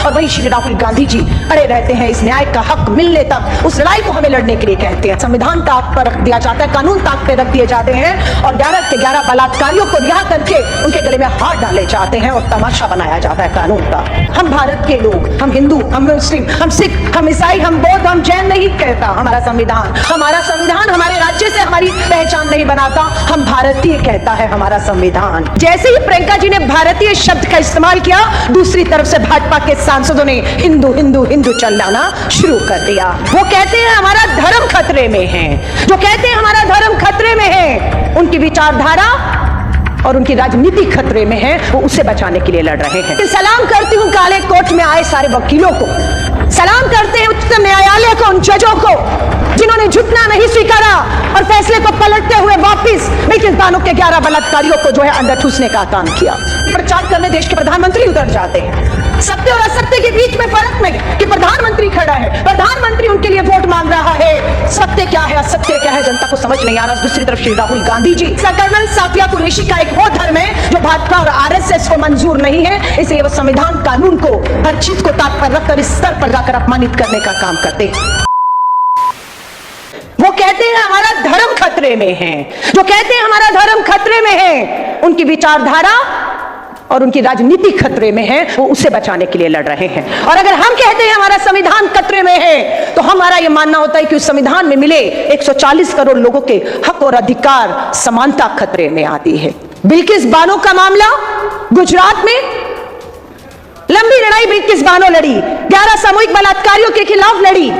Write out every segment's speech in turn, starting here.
और वहीं श्री राहुल गांधी जी अड़े रहते हैं इस न्याय का हक मिलने तक। उस लड़ाई को हमें लड़ने के लिए कहते हैं। संविधान ताक पर रख दिया जाता है, कानून ताक पे रख दिए जाते हैं और 11 के 11 बलात्कारियों को रिहा करके उनके गले में हाथ डाले जाते हैं और तमाशा बनाया जाता है कानून का। हम भारत के लोग, हम हिंदू, हम मुस्लिम, हम सिख, हम ईसाई, हम बौद्ध, हम जैन नहीं कहता हमारा संविधान। हमारा संविधान हमारे राज्य से हमारी पहचान नहीं बनाता, हम भारतीय कहता है हमारा संविधान। जैसे ही प्रियंका जी ने भारतीय शब्द का इस्तेमाल किया, दूसरी तरफ से भाजपा के सांसदों ने हिंदू हिंदू हिंदू चिल्लाना शुरू कर दिया। वो कहते हैं हमारा धर्म खतरे में है, जो कहते हैं हमारा धर्म खतरे में है, उनकी विचारधारा और उनकी राजनीति खतरे में है, वो उसे बचाने के लिए लड़ रहे हैं। सलाम करती हूं काले कोट में आए सारे वकीलों को, सलाम करते हैं उच्चतम न्यायालय को, उन जजों को जिन्होंने झुकना नहीं स्वीकारा और फैसले को पलटते हुए वापिस बिल्किस बानो के 11 बलात्कारियों को जो है अंदर ठूसने का काम किया। प्रचार करने देश के प्रधानमंत्री उतर जाते हैं। सत्य और असत्य के बीच में फर्क नहीं कि प्रधानमंत्री खड़ा है, प्रधानमंत्री उनके लिए वोट मांग रहा है। सत्य क्या है, असत्य क्या है, जनता को समझ नहीं आ रहा। दूसरी तरफ श्री राहुल गांधी जी कर्नल साफिया कुरैशी का एक वो धर्म है जो भाजपा और आरएसएस को मंजूर नहीं है, इसलिए वो संविधान कानून को हर चीज को ताक पर रखकर इस स्तर पर जाकर अपमानित करने का काम करते हैं। वो कहते हैं हमारा धर्म खतरे में है, जो कहते हैं हमारा धर्म खतरे में है, उनकी विचारधारा और उनकी राजनीति खतरे में है, वो उसे बचाने के लिए लड़ रहे हैं। और अगर हम कहते हैं हमारा संविधान खतरे में है, तो हमारा यह मानना होता है कि उस संविधान में मिले 140 करोड़ लोगों के हक और अधिकार, समानता खतरे में आती है। बिल्किस बानो का मामला गुजरात में लंबी लड़ाई बिल्किस बानो लड़ी, 11 सामूहिक बलात्कारियों के खिलाफ लड़ी।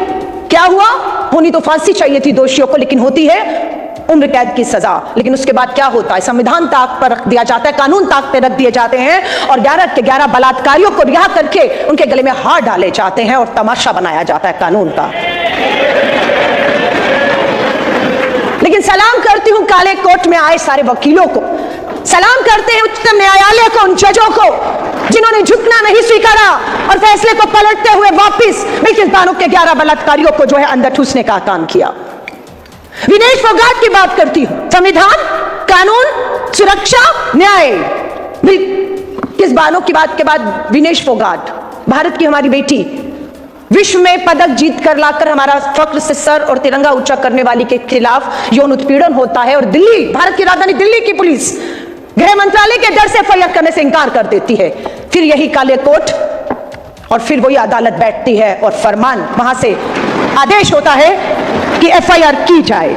क्या हुआ? होनी तो फांसी चाहिए थी दोषियों को, लेकिन होती है उम्र कैद की सजा। लेकिन उसके बाद क्या होता है? संविधान ताक पर रख दिया जाता है, कानून ताक पे रख दिए जाते हैं और 11 के 11 बलात्कारियों को रिहा करके उनके गले में हाथ डाले जाते हैं और तमाशा बनाया जाता है कानून का। लेकिन सलाम करती हूं काले कोट में आए सारे वकीलों को, सलाम करते हैं उच्चतम न्यायालय को, उन जजों को जिन्होंने झुकना नहीं स्वीकारा और फैसले को पलटते हुए वापिस बिल्किस बानो के 11 बलात्कारियों को जो है अंदर ठूसने का काम किया। विनेश फोगाट की बात करती हूं। संविधान, कानून, सुरक्षा, न्याय। बिल्किस बानो की बात के बाद विनेश फोगाट, भारत की हमारी बेटी, विश्व में पदक जीत कर लाकर हमारा फख्र से सर और तिरंगा ऊंचा करने वाली के खिलाफ यौन उत्पीड़न होता है और दिल्ली, भारत की राजधानी दिल्ली की पुलिस गृह मंत्रालय के डर से एफआईआर करने से इंकार कर देती है। फिर यही काले कोट और फिर वही अदालत बैठती है और फरमान, वहां से आदेश होता है कि एफआईआर की जाए।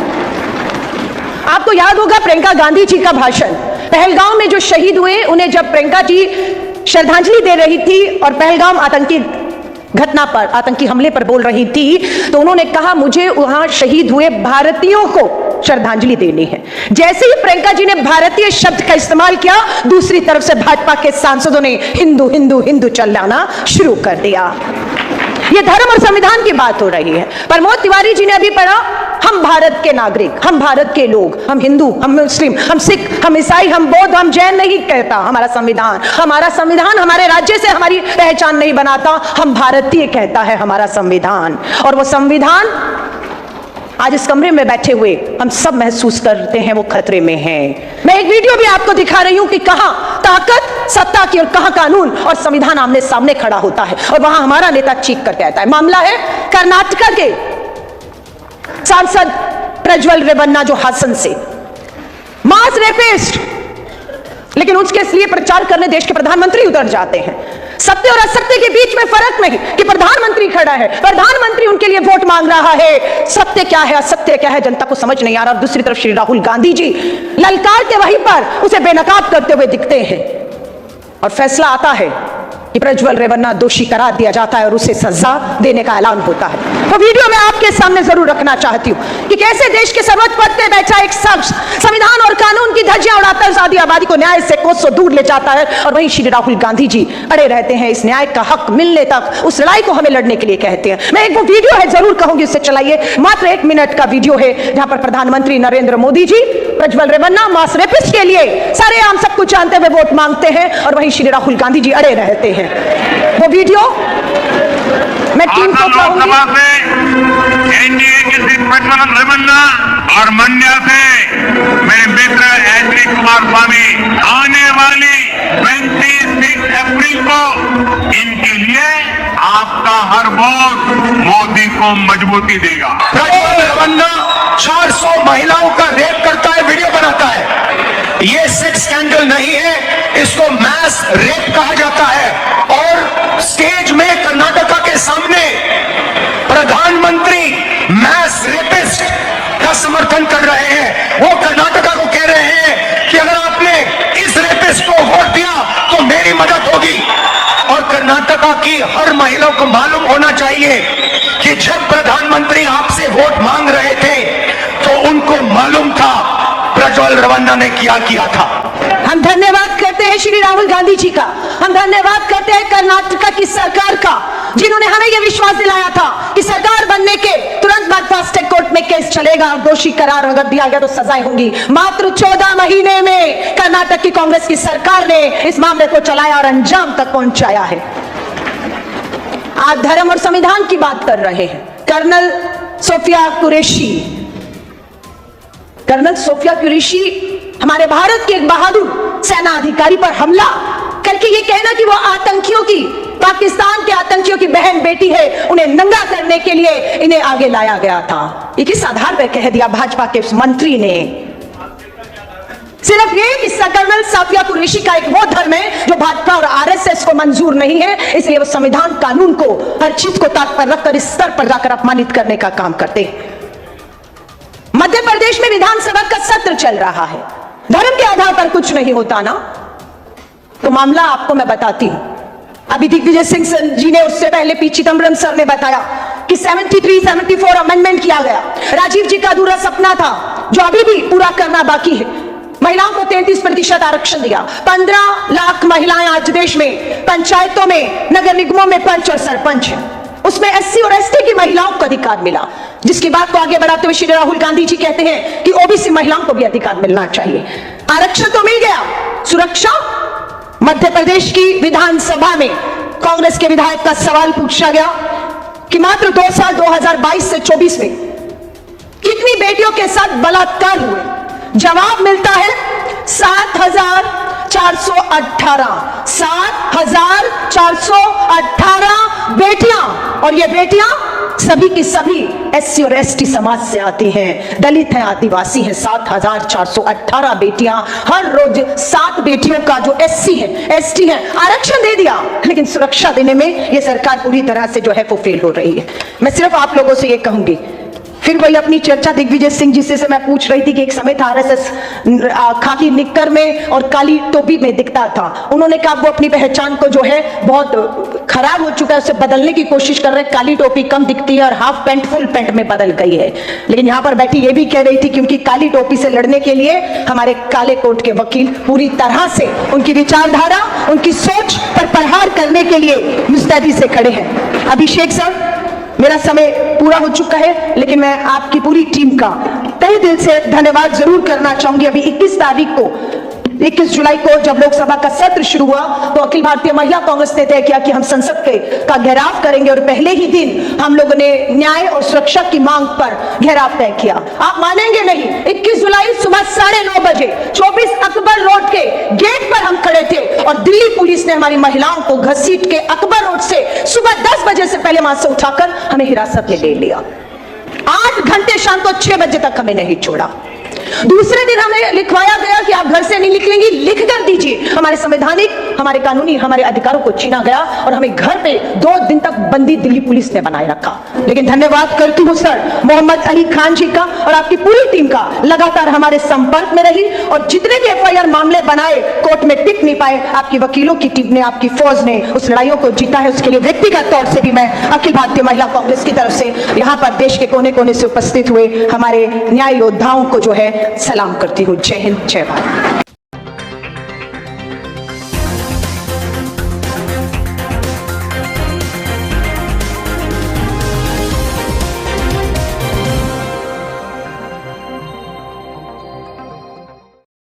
आपको याद होगा प्रियंका गांधी जी का भाषण, पहलगाम में जो शहीद हुए उन्हें जब प्रियंका जी श्रद्धांजलि दे रही थी और पहलगाम आतंकी घटना पर, आतंकी हमले पर बोल रही थी, तो उन्होंने कहा मुझे वहां शहीद हुए भारतीयों को श्रद्धांजलि देनी है। जैसे ही प्रियंका जी ने भारतीय शब्द का इस्तेमाल किया, दूसरी तरफ से भाजपा के सांसदों ने हिंदू हिंदू हिंदू चिल्लाना शुरू कर दिया। ये धर्म और संविधान की बात हो रही है। प्रमोद तिवारी जी ने अभी पढ़ा, हम भारत के नागरिक, हम भारत के लोग, हम हिंदू, हम मुस्लिम, हम सिख, हम ईसाई, हम बौद्ध, हम जैन नहीं कहता हमारा संविधान। हमारा संविधान हमारे राज्य से हमारी पहचान नहीं बनाता, हम भारतीय कहता है हमारा संविधान। और वो संविधान आज इस कमरे में बैठे हुए हम सब महसूस करते हैं वो खतरे में है। मैं एक वीडियो भी आपको दिखा रही हूं कि कहां ताकत सत्ता की और कहां कानून और संविधान आमने सामने खड़ा होता है और वहां हमारा नेता चीख कर कहता है। मामला है कर्नाटका के सांसद प्रज्वल रेवन्ना, जो हासन से मास रेपिस्ट, लेकिन उसके लिए प्रचार करने देश के प्रधानमंत्री उतर जाते हैं। सत्य और असत्य के बीच में फर्क नहीं कि प्रधानमंत्री खड़ा है, प्रधानमंत्री उनके लिए वोट मांग रहा है। सत्य क्या है, असत्य क्या है, जनता को समझ नहीं आ रहा। दूसरी तरफ श्री राहुल गांधी जी ललकार के वहीं पर उसे बेनकाब करते हुए दिखते हैं और फैसला आता है कि प्रज्वल रेवन्ना दोषी करार दिया जाता है और उसे सजा देने का ऐलान होता है। वो वीडियो मैं आपके सामने जरूर रखना चाहती हूँ कि कैसे देश के सर्वोच्च पद पे बैठा एक शख्स संविधान और कानून की धज्जियां उड़ाता है, आधी आबादी को न्याय से कोसों दूर ले जाता है और वहीं श्री राहुल गांधी जी अड़े रहते हैं इस न्याय का हक मिलने तक। उस लड़ाई को हमें लड़ने के लिए कहते हैं। मैं एक वो वीडियो है जरूर कहूंगी, उससे चलाइए। मात्र 1 मिनट का वीडियो है जहां पर प्रधानमंत्री नरेंद्र मोदी जी प्रज्वल रेवन्ना मास रेपिस्ट के लिए सारे आम सब कुछ जानते हुए वोट मांगते हैं और वहीं श्री राहुल गांधी जी अड़े रहते हैं। वो वीडियो मैं टीम को कहूंगी, एनडीए के श्री प्रज्वल रेवन्ना और मंड्या से मेरे मित्र एचडी कुमार स्वामी आने वाली 26 अप्रैल को इनके लिए को मजबूती देगा। प्रज्वल रवन्ना 400 महिलाओं का रेप करता है, वीडियो बनाता है। ये सेक्स स्कैंडल नहीं है, इसको मैस रेप कहा जाता है। और स्टेज में कर्नाटका के सामने प्रधानमंत्री मैस रेपिस्ट का समर्थन कर रहे हैं। वो कर्नाटका को कह रहे हैं कि अगर आपने इस रेपिस्ट को वोट दिया तो मेरी मदद होगी। और कर्नाटका की हर महिला को मालूम होना चाहिए कि जब प्रधानमंत्री आपसे वोट मांग रहे थे तो उनको मालूम था प्रज्वल रवन्ना ने क्या किया था। हम धन्यवाद करते हैं श्री राहुल गांधी जी का, हम धन्यवाद करते हैं कर्नाटका की सरकार का, जिन्होंने हमें यह विश्वास दिलाया था कि सरकार बनने के तुरंत बाद फास्ट ट्रैक कोर्ट में केस चलेगा और दोषी करार अगर दिया गया तो सजाएं होंगी। मात्र 14 महीने में कर्नाटक की कांग्रेस की सरकार ने इस मामले को चलाया और अंजाम तक पहुंचाया है। आज धर्म और संविधान की बात कर रहे हैं। कर्नल सोफिया कुरैशी हमारे भारत के एक बहादुर सेना अधिकारी पर हमला करके ये कहना कि वो आतंकियों की, पाकिस्तान के आतंकियों की बहन बेटी है, उन्हें नंगा करने के लिए इन्हें आगे लाया गया था। ये किस आधार पर कह दिया भाजपा के उस मंत्री ने? सिर्फ ये कि कर्नल सोफिया कुरैशी का एक वो धर्म है जो भाजपा और आरएसएस को मंजूर नहीं है, इसलिए वो संविधान कानून को, हर चीज को ताक पर रखकर इस स्तर पर जाकर अपमानित करने का काम करते हैं। मध्य प्रदेश में विधानसभा का सत्र चल रहा है, धर्म के आधार पर कुछ नहीं होता ना, तो मामला आपको मैं बताती हूं। अभी दिग्विजय सिंह जी ने, उससे पहले पी चिदम्बरम सर ने बताया कि 73-74 अमेंडमेंट किया गया। राजीव जी का अधूरा सपना था जो अभी भी पूरा करना बाकी है। महिलाओं को 33% आरक्षण दिया। 15 लाख महिलाएं आज देश में पंचायतों में, नगर निगमों में पंच और सरपंच है। उसमें एससी और एसटी की महिलाओं को अधिकार मिला, जिसकी बात को आगे बढ़ाते हुए श्री राहुल गांधी जी कहते हैं कि ओबीसी महिलाओं को भी अधिकार मिलना चाहिए। आरक्षण तो मिल गया, सुरक्षा? मध्य प्रदेश की विधानसभा में कांग्रेस के विधायक का सवाल पूछा गया कि मात्र 2 साल 2022 से 24 में कितनी बेटियों के साथ बलात्कार हुए? जवाब मिलता है 7,418 बेटियां, और ये बेटियां सभी की सभी एससी और एसटी समाज से आती हैं, दलित हैं, आदिवासी हैं। 7,418 बेटियां, हर रोज 7 बेटियों का जो एससी है, एसटी है, आरक्षण दे दिया, लेकिन सुरक्षा देने में ये सरकार पूरी तरह से जो है वो फेल हो रही है। मैं सिर्फ आप लोगों से ये कहूंगी, फिर वही अपनी चर्चा दिग्विजय सिंह जी से मैं पूछ रही थी कि एक समय था आरएसएस खाकी निक्कर में और काली टोपी में दिखता था। उन्होंने कहा वो अपनी पहचान को जो है बहुत खराब हो चुका है, उसे बदलने की कोशिश कर रहे हैं। काली टोपी कम दिखती है और हाफ पैंट फुल पैंट में बदल गई है। लेकिन यहाँ पर बैठी ये भी कह रही थी क्योंकि काली टोपी से लड़ने के लिए हमारे काले कोट के वकील पूरी तरह से उनकी विचारधारा, उनकी सोच पर प्रहार करने के लिए मुस्तैदी से खड़े हैं। अभिषेक सर, मेरा समय पूरा हो चुका है, लेकिन मैं आपकी पूरी टीम का तहे दिल से धन्यवाद जरूर करना चाहूंगी। अभी 21 जुलाई को जब लोकसभा का सत्र शुरू हुआ तो अखिल भारतीय महिला कांग्रेस ने तय किया कि हम संसद का घेराव करेंगे, और पहले ही दिन हम लोगों ने न्याय और सुरक्षा की मांग पर घेराव तय किया। आप मानेंगे नहीं, 21 जुलाई सुबह 9:30 बजे 24 अकबर रोड के गेट पर हम खड़े थे और दिल्ली पुलिस ने हमारी महिलाओं को घसीट के अकबर रोड से सुबह 10 बजे से पहले वहां से उठाकर हमें हिरासत में ले लिया। 8 घंटे शाम को 6 बजे तक हमें नहीं छोड़ा। दूसरे दिन हमें लिखवाया गया कि आप घर से नहीं निकलेंगी, लिख कर दीजिए। हमारे संवैधानिक, हमारे कानूनी, हमारे अधिकारों को छीना गया और हमें घर पे 2 दिन तक बंदी दिल्ली पुलिस ने बनाए रखा। लेकिन धन्यवाद करती हूँ सर मोहम्मद अली खान जी का और आपकी पूरी टीम का, लगातार हमारे संपर्क में रही और जितने भी एफआईआर मामले बनाए कोर्ट में टिक नहीं पाए, आपकी वकीलों की टीम ने, आपकी फौज ने उस लड़ाइयों को जीता है। उसके लिए व्यक्तिगत तौर से भी मैं अखिल भारतीय महिला कांग्रेस की तरफ से यहाँ पर देश के कोने कोने से उपस्थित हुए हमारे न्याय योद्धाओं को जो है सलाम करती हूँ। जय हिंद, जय भारत।